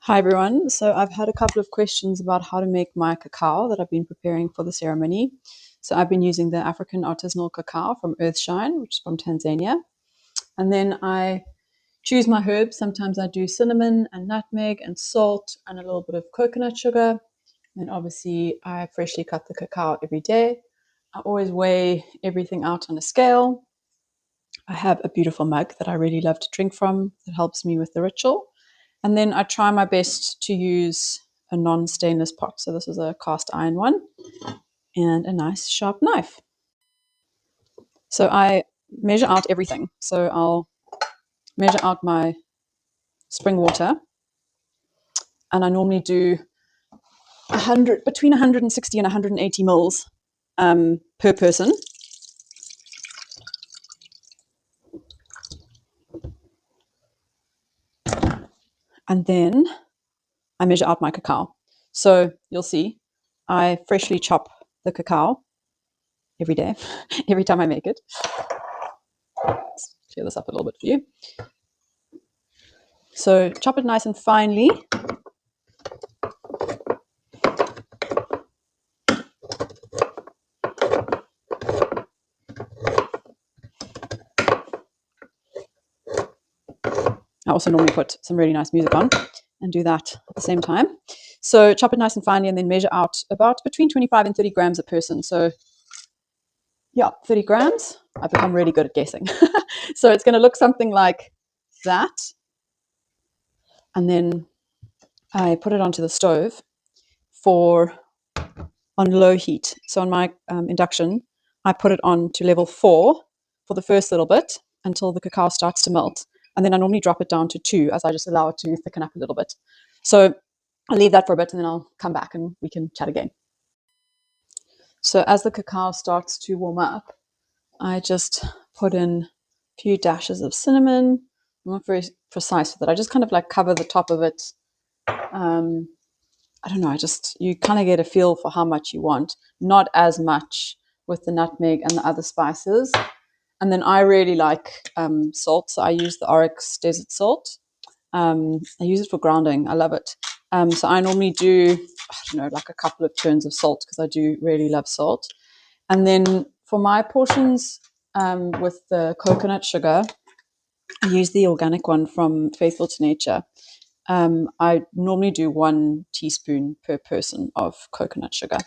Hi everyone. So I've had a couple of questions about how to make my cacao that I've been preparing for the ceremony. So I've been using the African artisanal cacao from Earthshine, which is from Tanzania. And then I choose my herbs. Sometimes I do cinnamon and nutmeg and salt and a little bit of coconut sugar. And obviously I freshly cut the cacao every day. I always weigh everything out on a scale. I have a beautiful mug that I really love to drink from that helps me with the ritual. And then I try my best to use a non-stainless pot. So this is a cast iron one and a nice sharp knife. So I measure out everything. So I'll measure out my spring water, and I normally do between 160 and 180 mils per person. And then I measure out my cacao. So you'll see I freshly chop the cacao every day, every time I make it. Let's clear this up a little bit for you. So chop it nice and finely. I also normally put some really nice music on and do that at the same time. So chop it nice and finely and then measure out about between 25 and 30 grams a person. So yeah, 30 grams. I've become really good at guessing. So it's going to look something like that. And then I put it onto the stove on low heat. So on my induction, I put it on to level 4 for the first little bit until the cacao starts to melt. And then I normally drop it down to 2 as I just allow it to thicken up a little bit. So I'll leave that for a bit and then I'll come back and we can chat again. So as the cacao starts to warm up, I just put in a few dashes of cinnamon. I'm not very precise with it. I just kind of like cover the top of it. I don't know, you kind of get a feel for how much you want. Not as much with the nutmeg and the other spices. And then I really like salt, so I use the Oryx desert salt. I use it for grounding. I love it. So I normally do, I don't know, like a couple of turns of salt because I do really love salt. And then for my portions with the coconut sugar, I use the organic one from Faithful to Nature. I normally do 1 teaspoon per person of coconut sugar.